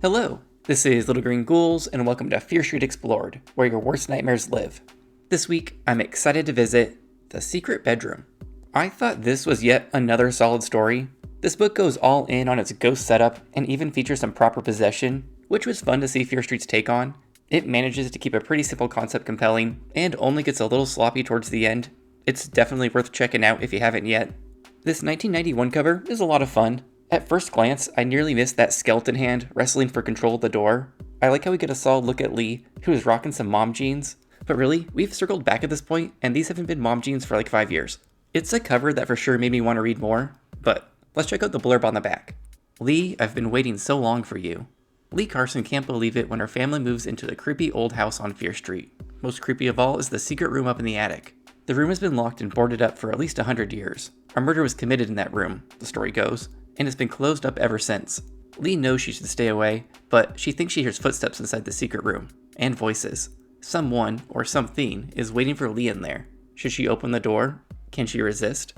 Hello, this is Little Green Ghouls, and welcome to Fear Street Explored, where your worst nightmares live. This week, I'm excited to visit The Secret Bedroom. I thought this was yet another solid story. This book goes all in on its ghost setup and even features some proper possession, which was fun to see Fear Street's take on. It manages to keep a pretty simple concept compelling, and only gets a little sloppy towards the end. It's definitely worth checking out if you haven't yet. This 1991 cover is a lot of fun. At first glance, I nearly missed that skeleton hand wrestling for control of the door. I like how we get a solid look at Lee, who is rocking some mom jeans. But really, we've circled back at this point, and these haven't been mom jeans for like 5 years. It's a cover that for sure made me want to read more, but let's check out the blurb on the back. Lee, I've been waiting so long for you. Lee Carson can't believe it when her family moves into the creepy old house on Fear Street. Most creepy of all is the secret room up in the attic. The room has been locked and boarded up for at least 100 years. A murder was committed in that room, the story goes, and it's been closed up ever since. Lee knows she should stay away, but she thinks she hears footsteps inside the secret room, and voices. Someone, or something, is waiting for Lee in there. Should she open the door? Can she resist?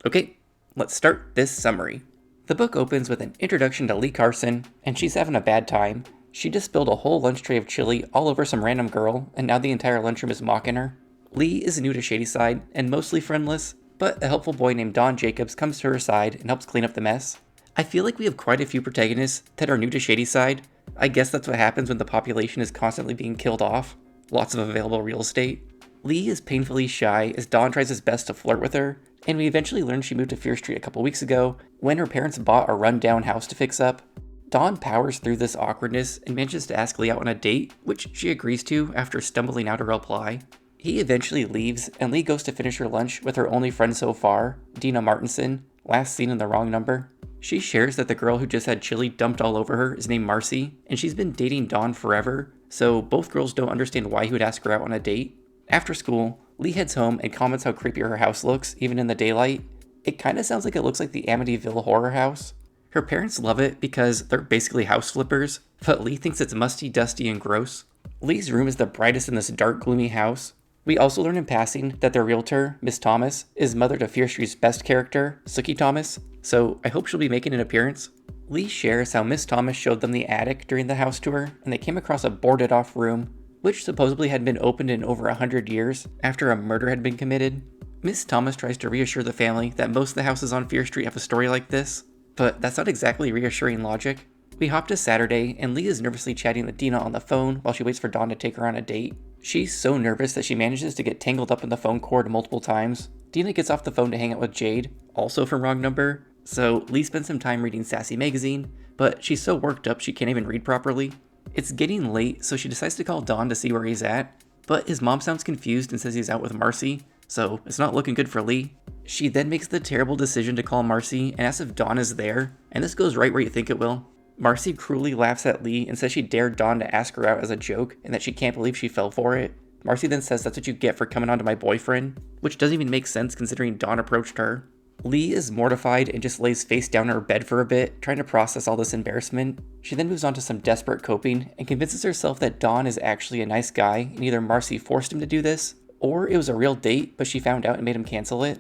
Okay, let's start this summary. The book opens with an introduction to Lee Carson, and she's having a bad time. She just spilled a whole lunch tray of chili all over some random girl, and now the entire lunchroom is mocking her. Lee is new to Shadyside, and mostly friendless, but a helpful boy named Don Jacobs comes to her side and helps clean up the mess. I feel like we have quite a few protagonists that are new to Shadyside. I guess that's what happens when the population is constantly being killed off. Lots of available real estate. Lee is painfully shy as Don tries his best to flirt with her, and we eventually learn she moved to Fear Street a couple weeks ago when her parents bought a run-down house to fix up. Dawn powers through this awkwardness and manages to ask Lee out on a date, which she agrees to after stumbling out a reply. He eventually leaves, and Lee goes to finish her lunch with her only friend so far, Dina Martinson, last seen in the wrong number. She shares that the girl who just had chili dumped all over her is named Marcy, and she's been dating Dawn forever, so both girls don't understand why he would ask her out on a date. After school, Lee heads home and comments how creepy her house looks, even in the daylight. It kinda sounds like it looks like the Amityville horror house. Her parents love it because they're basically house flippers, but Lee thinks it's musty, dusty, and gross. Lee's room is the brightest in this dark, gloomy house. We also learn in passing that their realtor, Miss Thomas, is mother to Fear Street's best character, Sookie Thomas, so I hope she'll be making an appearance. Lee shares how Miss Thomas showed them the attic during the house tour, and they came across a boarded off room, which supposedly had been opened in over 100 years after a murder had been committed. Miss Thomas tries to reassure the family that most of the houses on Fear Street have a story like this, but that's not exactly reassuring logic. We hop to Saturday, and Lee is nervously chatting with Dina on the phone while she waits for Dawn to take her on a date. She's so nervous that she manages to get tangled up in the phone cord multiple times. Dina gets off the phone to hang out with Jade, also from wrong number, so Lee spends some time reading Sassy magazine, but she's so worked up she can't even read properly. It's getting late, so she decides to call Don to see where he's at, but his mom sounds confused and says he's out with Marcy, so it's not looking good for Lee. She then makes the terrible decision to call Marcy and asks if Dawn is there, and this goes right where you think it will. Marcy cruelly laughs at Lee and says she dared Dawn to ask her out as a joke and that she can't believe she fell for it. Marcy then says that's what you get for coming on to my boyfriend, which doesn't even make sense considering Dawn approached her. Lee is mortified and just lays face down in her bed for a bit, trying to process all this embarrassment. She then moves on to some desperate coping and convinces herself that Dawn is actually a nice guy and either Marcy forced him to do this, or it was a real date but she found out and made him cancel it.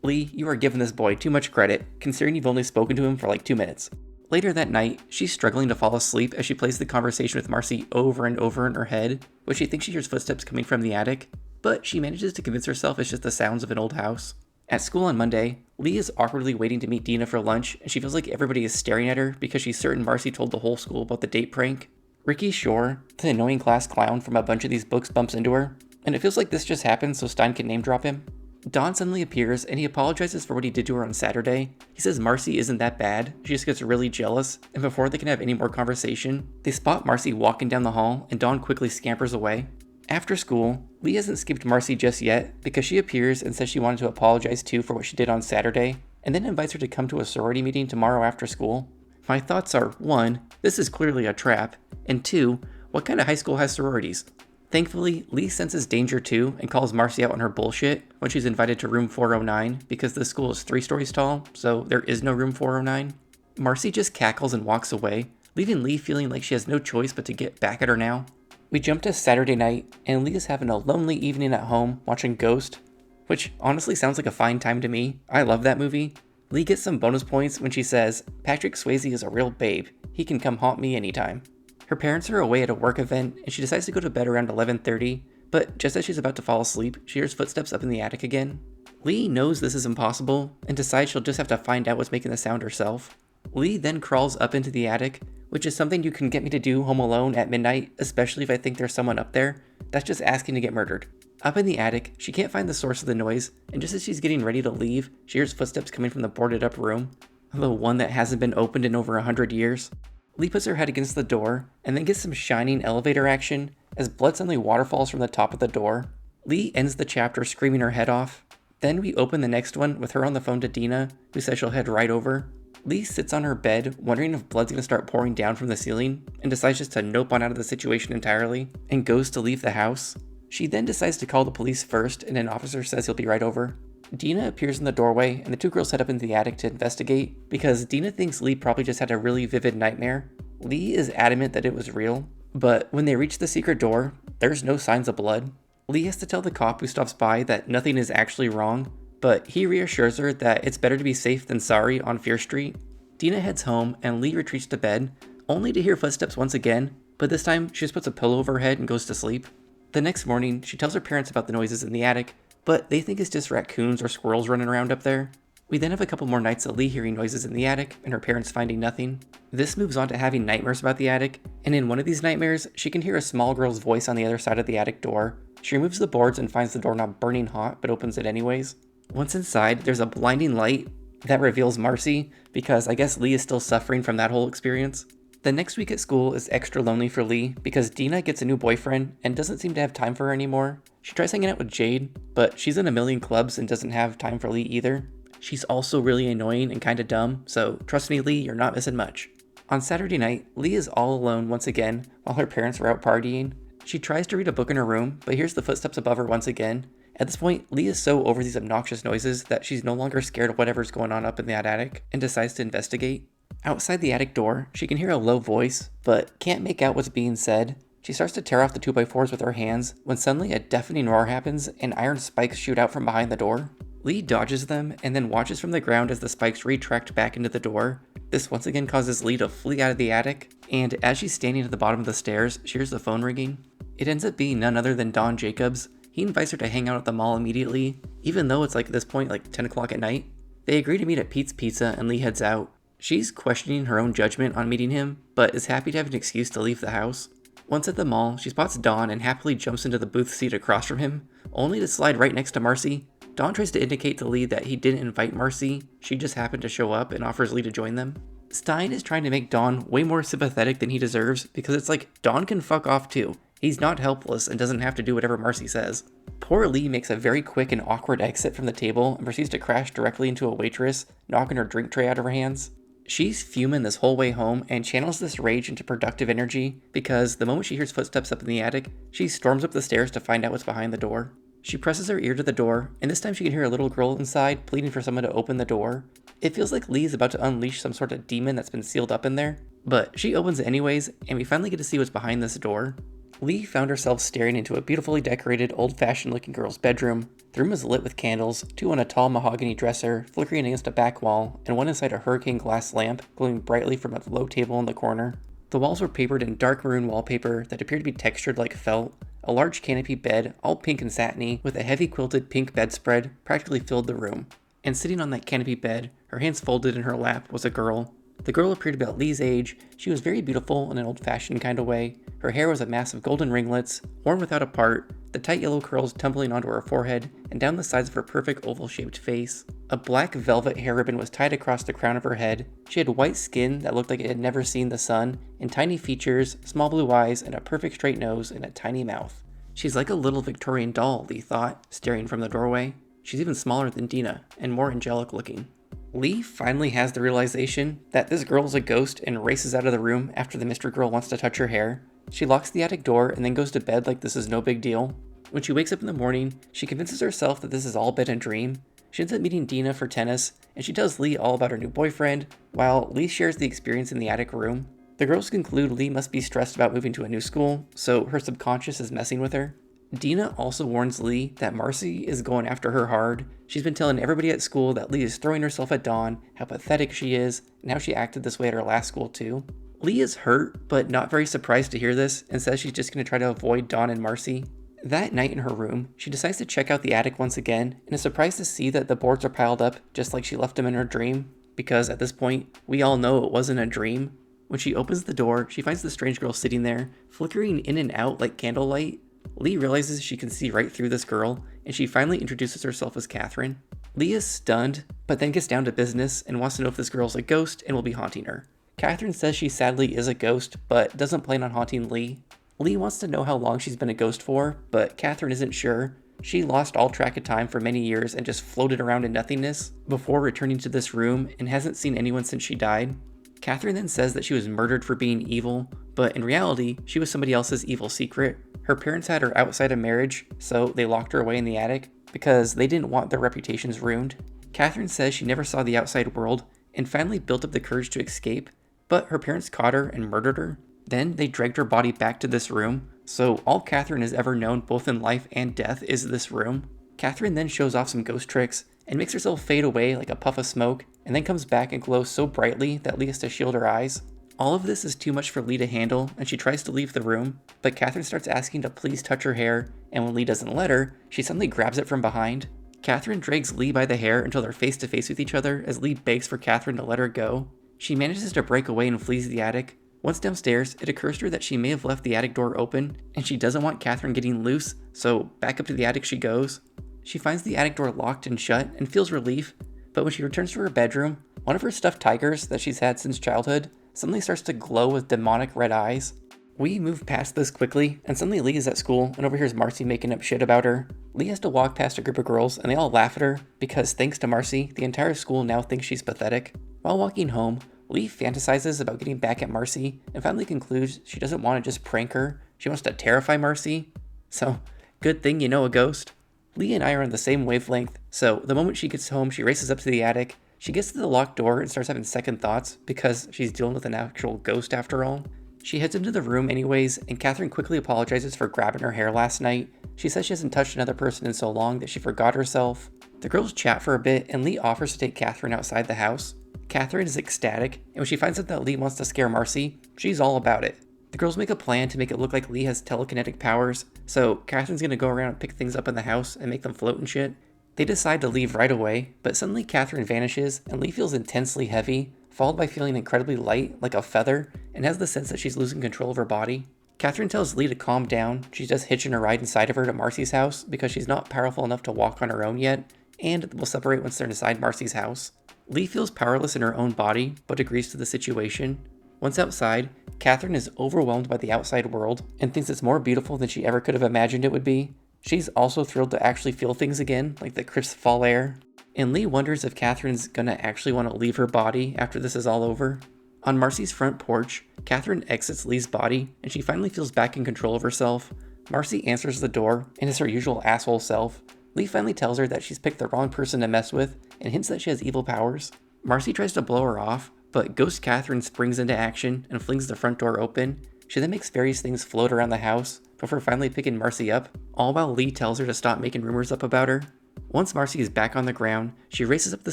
Lee, you are giving this boy too much credit, considering you've only spoken to him for like 2 minutes. Later that night, she's struggling to fall asleep as she plays the conversation with Marcy over and over in her head, where she thinks she hears footsteps coming from the attic, but she manages to convince herself it's just the sounds of an old house. At school on Monday, Lee is awkwardly waiting to meet Dina for lunch, and she feels like everybody is staring at her because she's certain Marcy told the whole school about the date prank. Ricky Shore, the annoying class clown from a bunch of these books, bumps into her, and it feels like this just happened so Stine can name drop him. Don suddenly appears, and he apologizes for what he did to her on Saturday. He says Marcy isn't that bad, she just gets really jealous, and before they can have any more conversation, they spot Marcy walking down the hall, and Don quickly scampers away. After school, Lee hasn't skipped Marcy just yet, because she appears and says she wanted to apologize too for what she did on Saturday, and then invites her to come to a sorority meeting tomorrow after school. My thoughts are, 1, this is clearly a trap, and 2, what kind of high school has sororities? Thankfully, Lee senses danger too and calls Marcy out on her bullshit when she's invited to room 409 because this school is 3 stories tall, so there is no room 409. Marcy just cackles and walks away, leaving Lee feeling like she has no choice but to get back at her now. We jump to Saturday night, and Lee is having a lonely evening at home watching Ghost, which honestly sounds like a fine time to me. I love that movie. Lee gets some bonus points when she says, Patrick Swayze is a real babe. He can come haunt me anytime. Her parents are away at a work event, and she decides to go to bed around 11:30, but just as she's about to fall asleep, she hears footsteps up in the attic again. Lee knows this is impossible, and decides she'll just have to find out what's making the sound herself. Lee then crawls up into the attic, which is something you can get me to do home alone at midnight, especially if I think there's someone up there. That's just asking to get murdered. Up in the attic, she can't find the source of the noise, and just as she's getting ready to leave, she hears footsteps coming from the boarded up room, the one that hasn't been opened in over 100 years. Lee puts her head against the door, and then gets some shining elevator action as blood suddenly waterfalls from the top of the door. Lee ends the chapter screaming her head off. Then we open the next one with her on the phone to Dina, who says she'll head right over. Lee sits on her bed, wondering if blood's gonna start pouring down from the ceiling, and decides just to nope on out of the situation entirely, and goes to leave the house. She then decides to call the police first, and an officer says he'll be right over. Dina appears in the doorway, and the two girls head up into the attic to investigate, because Dina thinks Lee probably just had a really vivid nightmare. Lee is adamant that it was real, but when they reach the secret door, there's no signs of blood. Lee has to tell the cop who stops by that nothing is actually wrong, but he reassures her that it's better to be safe than sorry on Fear Street. Dina heads home, and Lee retreats to bed, only to hear footsteps once again, but this time she just puts a pillow over her head and goes to sleep. The next morning, she tells her parents about the noises in the attic, but they think it's just raccoons or squirrels running around up there. We then have a couple more nights of Lee hearing noises in the attic, and her parents finding nothing. This moves on to having nightmares about the attic, and in one of these nightmares, she can hear a small girl's voice on the other side of the attic door. She removes the boards and finds the doorknob burning hot, but opens it anyways. Once inside, there's a blinding light that reveals Marcy, because I guess Lee is still suffering from that whole experience. The next week at school is extra lonely for Lee because Dina gets a new boyfriend and doesn't seem to have time for her anymore. She tries hanging out with Jade, but she's in a million clubs and doesn't have time for Lee either. She's also really annoying and kinda dumb, so trust me Lee, you're not missing much. On Saturday night, Lee is all alone once again while her parents are out partying. She tries to read a book in her room, but hears the footsteps above her once again. At this point, Lee is so over these obnoxious noises that she's no longer scared of whatever's going on up in that attic and decides to investigate. Outside the attic door, she can hear a low voice, but can't make out what's being said. She starts to tear off the 2x4s with her hands when suddenly a deafening roar happens and iron spikes shoot out from behind the door. Lee dodges them and then watches from the ground as the spikes retract back into the door. This once again causes Lee to flee out of the attic, and as she's standing at the bottom of the stairs, she hears the phone ringing. It ends up being none other than Don Jacobs. He invites her to hang out at the mall immediately, even though it's at this point 10 o'clock at night. They agree to meet at Pete's Pizza and Lee heads out. She's questioning her own judgment on meeting him, but is happy to have an excuse to leave the house. Once at the mall, she spots Don and happily jumps into the booth seat across from him, only to slide right next to Marcy. Don tries to indicate to Lee that he didn't invite Marcy, she just happened to show up and offers Lee to join them. Stine is trying to make Don way more sympathetic than he deserves because it's like Don can fuck off too. He's not helpless and doesn't have to do whatever Marcy says. Poor Lee makes a very quick and awkward exit from the table and proceeds to crash directly into a waitress, knocking her drink tray out of her hands. She's fuming this whole way home and channels this rage into productive energy because the moment she hears footsteps up in the attic, she storms up the stairs to find out what's behind the door. She presses her ear to the door, and this time she can hear a little girl inside pleading for someone to open the door. It feels like Lee is about to unleash some sort of demon that's been sealed up in there, but she opens it anyways, and we finally get to see what's behind this door. Lee found herself staring into a beautifully decorated, old-fashioned looking girl's bedroom. The room is lit with candles, two on a tall mahogany dresser, flickering against a back wall, and one inside a hurricane glass lamp, glowing brightly from a low table in the corner. The walls were papered in dark maroon wallpaper that appeared to be textured like felt. A large canopy bed, all pink and satiny, with a heavy quilted pink bedspread, practically filled the room. And sitting on that canopy bed, her hands folded in her lap, was a girl. The girl appeared about Lee's age. She was very beautiful in an old-fashioned kind of way. Her hair was a mass of golden ringlets, worn without a part, the tight yellow curls tumbling onto her forehead and down the sides of her perfect oval-shaped face. A black velvet hair ribbon was tied across the crown of her head. She had white skin that looked like it had never seen the sun, and tiny features, small blue eyes, and a perfect straight nose and a tiny mouth. She's like a little Victorian doll, Lee thought, staring from the doorway. She's even smaller than Dina, and more angelic looking. Lee finally has the realization that this girl is a ghost and races out of the room after the mystery girl wants to touch her hair. She locks the attic door and then goes to bed like this is no big deal. When she wakes up in the morning, she convinces herself that this has all been a dream. She ends up meeting Dina for tennis, and she tells Lee all about her new boyfriend, while Lee shares the experience in the attic room. The girls conclude Lee must be stressed about moving to a new school, so her subconscious is messing with her. Dina also warns Lee that Marcy is going after her hard. She's been telling everybody at school that Lee is throwing herself at Dawn, how pathetic she is, and how she acted this way at her last school too. Lee is hurt, but not very surprised to hear this, and says she's just going to try to avoid Dawn and Marcy. That night in her room, she decides to check out the attic once again, and is surprised to see that the boards are piled up just like she left them in her dream, because at this point, we all know it wasn't a dream. When she opens the door, she finds the strange girl sitting there, flickering in and out like candlelight. Lee realizes she can see right through this girl, and she finally introduces herself as Catherine. Lee is stunned, but then gets down to business and wants to know if this girl's a ghost and will be haunting her. Catherine says she sadly is a ghost, but doesn't plan on haunting Lee. Lee wants to know how long she's been a ghost for, but Catherine isn't sure. She lost all track of time for many years and just floated around in nothingness before returning to this room and hasn't seen anyone since she died. Catherine then says that she was murdered for being evil, but in reality, she was somebody else's evil secret. Her parents had her outside of marriage, so they locked her away in the attic because they didn't want their reputations ruined. Catherine says she never saw the outside world and finally built up the courage to escape, but her parents caught her and murdered her. Then they dragged her body back to this room, so all Catherine has ever known both in life and death is this room. Catherine then shows off some ghost tricks and makes herself fade away like a puff of smoke, and then comes back and glows so brightly that Lee has to shield her eyes. All of this is too much for Lee to handle, and she tries to leave the room, but Catherine starts asking to please touch her hair, and when Lee doesn't let her, she suddenly grabs it from behind. Catherine drags Lee by the hair until they're face to face with each other as Lee begs for Catherine to let her go. She manages to break away and flees the attic. Once downstairs, it occurs to her that she may have left the attic door open, and she doesn't want Catherine getting loose, so back up to the attic she goes. She finds the attic door locked and shut and feels relief, but when she returns to her bedroom, one of her stuffed tigers that she's had since childhood suddenly starts to glow with demonic red eyes. We move past this quickly, and suddenly Lee is at school and overhears Marcy making up shit about her. Lee has to walk past a group of girls, and they all laugh at her because thanks to Marcy, the entire school now thinks she's pathetic. While walking home, Lee fantasizes about getting back at Marcy and finally concludes she doesn't want to just prank her, she wants to terrify Marcy. So, good thing you know a ghost. Lee and I are on the same wavelength, so the moment she gets home, she races up to the attic. She gets to the locked door and starts having second thoughts because she's dealing with an actual ghost after all. She heads into the room anyways, and Catherine quickly apologizes for grabbing her hair last night. She says she hasn't touched another person in so long that she forgot herself. The girls chat for a bit, and Lee offers to take Catherine outside the house. Catherine is ecstatic, and when she finds out that Lee wants to scare Marcy, she's all about it. The girls make a plan to make it look like Lee has telekinetic powers, so Catherine's gonna go around and pick things up in the house and make them float and shit. They decide to leave right away, but suddenly Catherine vanishes, and Lee feels intensely heavy, followed by feeling incredibly light, like a feather, and has the sense that she's losing control of her body. Catherine tells Lee to calm down. She's just hitching a ride inside of her to Marcy's house because she's not powerful enough to walk on her own yet, and will separate once they're inside Marcy's house. Lee feels powerless in her own body, but agrees to the situation. Once outside, Catherine is overwhelmed by the outside world and thinks it's more beautiful than she ever could have imagined it would be. She's also thrilled to actually feel things again, like the crisp fall air. And Lee wonders if Catherine's gonna actually want to leave her body after this is all over. On Marcy's front porch, Catherine exits Lee's body, and she finally feels back in control of herself. Marcy answers the door, and is her usual asshole self. Lee finally tells her that she's picked the wrong person to mess with, and hints that she has evil powers. Marcy tries to blow her off, but Ghost Catherine springs into action and flings the front door open. She then makes various things float around the house, before finally picking Marcy up, all while Lee tells her to stop making rumors up about her. Once Marcy is back on the ground, she races up the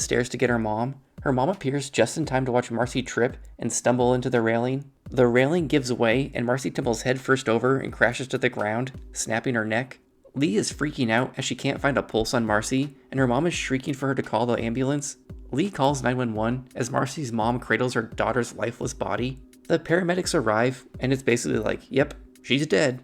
stairs to get her mom. Her mom appears just in time to watch Marcy trip and stumble into the railing. The railing gives way, and Marcy tumbles head first over and crashes to the ground, snapping her neck. Lee is freaking out as she can't find a pulse on Marcy, and her mom is shrieking for her to call the ambulance. Lee calls 911 as Marcy's mom cradles her daughter's lifeless body. The paramedics arrive, and it's basically like, yep, she's dead.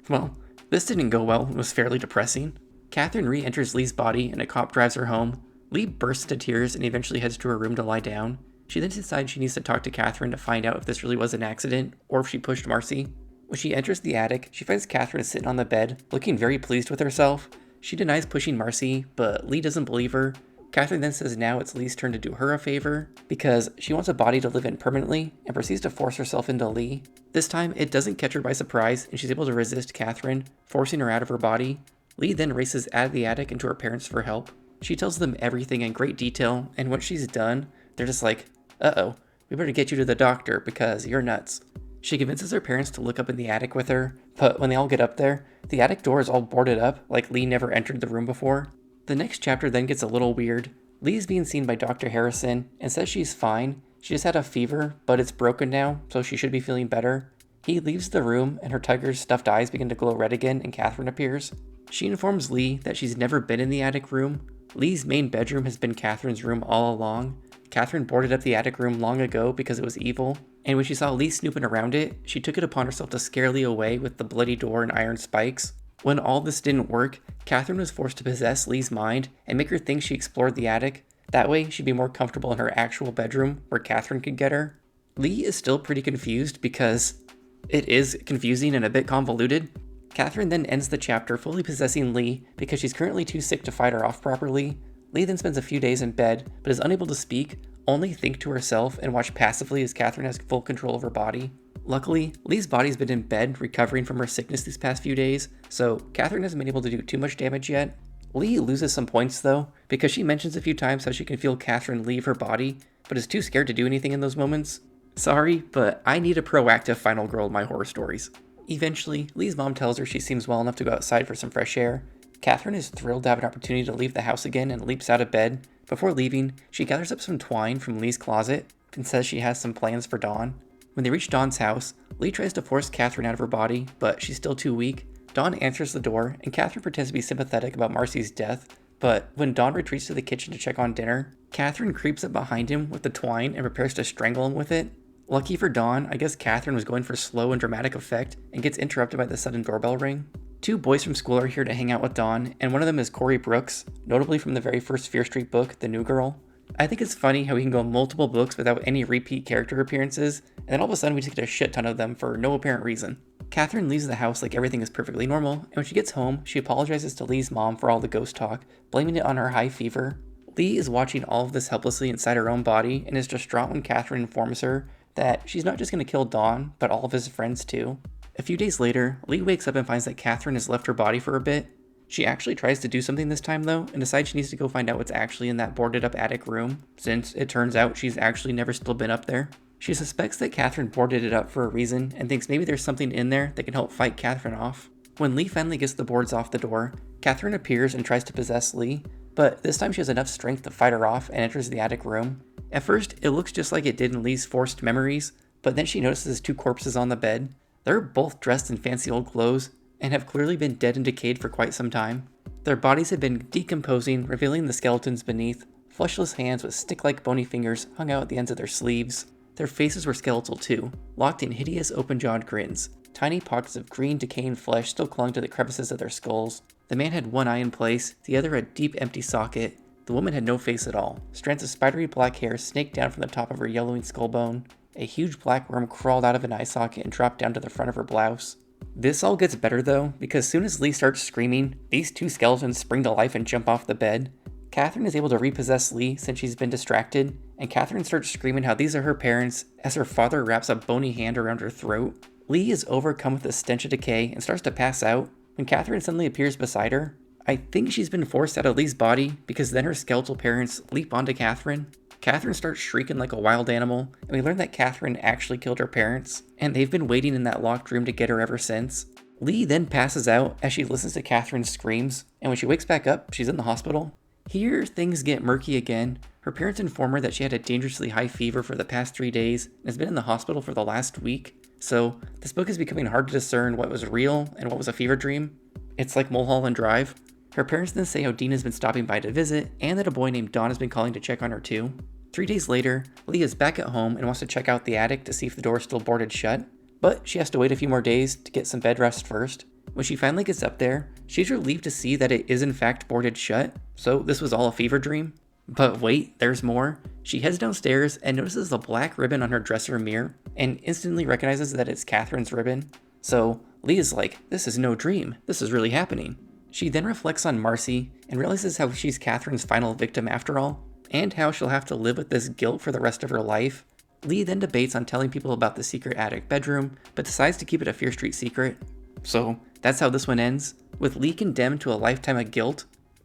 Well, this didn't go well and was fairly depressing. Catherine re-enters Lee's body, and a cop drives her home. Lee bursts into tears and eventually heads to her room to lie down. She then decides she needs to talk to Catherine to find out if this really was an accident, or if she pushed Marcy. When she enters the attic, she finds Catherine sitting on the bed, looking very pleased with herself. She denies pushing Marcy, but Lee doesn't believe her. Catherine then says now it's Lee's turn to do her a favor, because she wants a body to live in permanently, and proceeds to force herself into Lee. This time, it doesn't catch her by surprise, and she's able to resist Catherine, forcing her out of her body. Lee then races out of the attic and to her parents for help. She tells them everything in great detail, and once she's done, they're just like, uh-oh, we better get you to the doctor because you're nuts. She convinces her parents to look up in the attic with her, but when they all get up there, the attic door is all boarded up, like Lee never entered the room before. The next chapter then gets a little weird. Lee is being seen by Dr. Harrison and says she's fine, She just had a fever, but it's broken now, so she should be feeling better. He leaves the room, and her tiger's stuffed eyes begin to glow red again, and Catherine appears. She informs Lee that she's never been in the attic room. Lee's main bedroom has been Catherine's room all along. Catherine boarded up the attic room long ago because it was evil, and when she saw Lee snooping around it, she took it upon herself to scare Lee away with the bloody door and iron spikes. When all this didn't work, Catherine was forced to possess Lee's mind and make her think she explored the attic. That way, she'd be more comfortable in her actual bedroom, where Catherine could get her. Lee is still pretty confused because it is confusing and a bit convoluted. Catherine then ends the chapter fully possessing Lee because she's currently too sick to fight her off properly. Lee then spends a few days in bed, but is unable to speak, only think to herself and watch passively as Catherine has full control of her body. Luckily, Lee's body's been in bed recovering from her sickness these past few days, so Catherine hasn't been able to do too much damage yet. Lee loses some points though, because she mentions a few times how she can feel Catherine leave her body, but is too scared to do anything in those moments. Sorry, but I need a proactive final girl in my horror stories. Eventually, Lee's mom tells her she seems well enough to go outside for some fresh air. Catherine is thrilled to have an opportunity to leave the house again and leaps out of bed. Before leaving, she gathers up some twine from Lee's closet and says she has some plans for Dawn. When they reach Dawn's house, Lee tries to force Catherine out of her body, but she's still too weak. Dawn answers the door, and Catherine pretends to be sympathetic about Marcy's death, but when Dawn retreats to the kitchen to check on dinner, Catherine creeps up behind him with the twine and prepares to strangle him with it. Lucky for Dawn, I guess Catherine was going for slow and dramatic effect and gets interrupted by the sudden doorbell ring. Two boys from school are here to hang out with Dawn, and one of them is Corey Brooks, notably from the very first Fear Street book, The New Girl. I think it's funny how we can go multiple books without any repeat character appearances, and then all of a sudden we just get a shit ton of them for no apparent reason. Catherine leaves the house like everything is perfectly normal, and when she gets home, she apologizes to Lee's mom for all the ghost talk, blaming it on her high fever. Lee is watching all of this helplessly inside her own body and is distraught when Catherine informs her that she's not just going to kill Dawn, but all of his friends too. A few days later, Lee wakes up and finds that Catherine has left her body for a bit. She actually tries to do something this time though, and decides she needs to go find out what's actually in that boarded up attic room, since it turns out she's actually never still been up there. She suspects that Catherine boarded it up for a reason, and thinks maybe there's something in there that can help fight Catherine off. When Lee finally gets the boards off the door, Catherine appears and tries to possess Lee, but this time she has enough strength to fight her off and enters the attic room. At first, it looks just like it did in Lee's forced memories, but then she notices two corpses on the bed. They're both dressed in fancy old clothes, and have clearly been dead and decayed for quite some time. Their bodies had been decomposing, revealing the skeletons beneath. Fleshless hands with stick-like bony fingers hung out at the ends of their sleeves. Their faces were skeletal too, locked in hideous open-jawed grins. Tiny pockets of green, decaying flesh still clung to the crevices of their skulls. The man had one eye in place, the other a deep, empty socket. The woman had no face at all. Strands of spidery black hair snaked down from the top of her yellowing skull bone. A huge black worm crawled out of an eye socket and dropped down to the front of her blouse. This all gets better though, because soon as Lee starts screaming, these two skeletons spring to life and jump off the bed. Catherine is able to repossess Lee since she's been distracted, and Catherine starts screaming how these are her parents as her father wraps a bony hand around her throat. Lee is overcome with the stench of decay and starts to pass out when Catherine suddenly appears beside her. I think she's been forced out of Lee's body because then her skeletal parents leap onto Catherine. Catherine starts shrieking like a wild animal, and we learn that Catherine actually killed her parents, and they've been waiting in that locked room to get her ever since. Lee then passes out as she listens to Catherine's screams, and when she wakes back up, she's in the hospital. Here, things get murky again. Her parents inform her that she had a dangerously high fever for the past 3 days, and has been in the hospital for the last week. So, this book is becoming hard to discern what was real and what was a fever dream. It's like Mulholland Drive. Her parents then say how Dean has been stopping by to visit, and that a boy named Don has been calling to check on her too. 3 days later, Lee is back at home and wants to check out the attic to see if the door is still boarded shut, but she has to wait a few more days to get some bed rest first. When she finally gets up there, she's relieved to see that it is in fact boarded shut, so this was all a fever dream. But wait, there's more. She heads downstairs and notices a black ribbon on her dresser mirror, and instantly recognizes that it's Catherine's ribbon. So Lee is like, this is no dream, this is really happening. She then reflects on Marcy and realizes how she's Catherine's final victim after all, and how she'll have to live with this guilt for the rest of her life. Lee then debates on telling people about the secret attic bedroom, but decides to keep it a Fear Street secret. So that's how this one ends, with Lee condemned to a lifetime of guilt.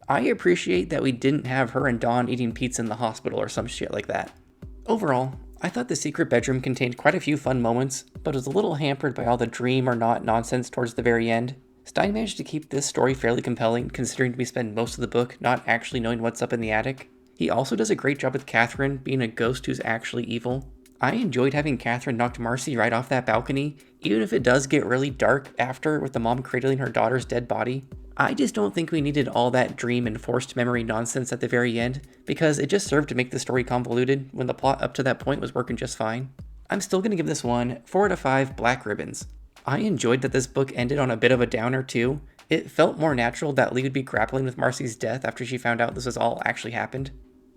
I appreciate that we didn't have her and Dawn eating pizza in the hospital or some shit like that. Overall, I thought the secret bedroom contained quite a few fun moments, but was a little hampered by all the dream or not nonsense towards the very end. Stine managed to keep this story fairly compelling, considering we spend most of the book not actually knowing what's up in the attic. He also does a great job with Catherine being a ghost who's actually evil. I enjoyed having Catherine knock Marcy right off that balcony, even if it does get really dark after with the mom cradling her daughter's dead body. I just don't think we needed all that dream and forced memory nonsense at the very end, because it just served to make the story convoluted when the plot up to that point was working just fine. I'm still going to give this one 4 out of 5 black ribbons. I enjoyed that this book ended on a bit of a downer too. It felt more natural that Lee would be grappling with Marcy's death after she found out this was all actually happened.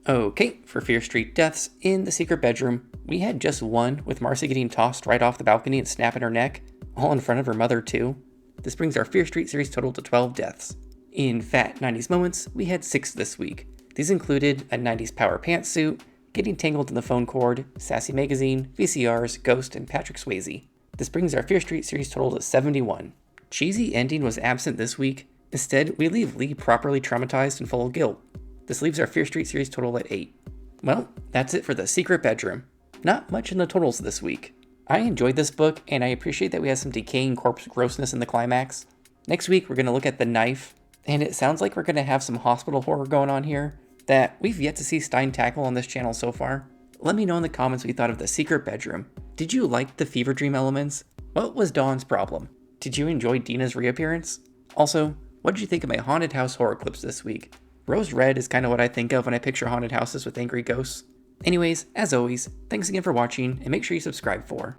Okay, for Fear Street deaths, in the secret bedroom, we had just one, with Marcy getting tossed right off the balcony and snapping her neck, all in front of her mother too. This brings our Fear Street series total to 12 deaths. In Fat 90s Moments, we had 6 this week. These included a 90s power pantsuit, getting tangled in the phone cord, Sassy Magazine, VCRs, Ghost, and Patrick Swayze. This brings our Fear Street series total to 71. Cheesy ending was absent this week. Instead, we leave Lee properly traumatized and full of guilt. This leaves our Fear Street series total at 8. Well, that's it for the secret bedroom. Not much in the totals this week. I enjoyed this book, and I appreciate that we had some decaying corpse grossness in the climax. Next week, we're going to look at The Knife, and it sounds like we're going to have some hospital horror going on here that we've yet to see Stine tackle on this channel so far. Let me know in the comments what you thought of the secret bedroom. Did you like the fever dream elements? What was Dawn's problem? Did you enjoy Dina's reappearance? Also, what did you think of my haunted house horror clips this week? Rose red is kind of what I think of when I picture haunted houses with angry ghosts. Anyways, as always, thanks again for watching, and make sure you subscribe for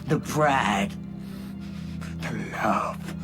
the pride, the love,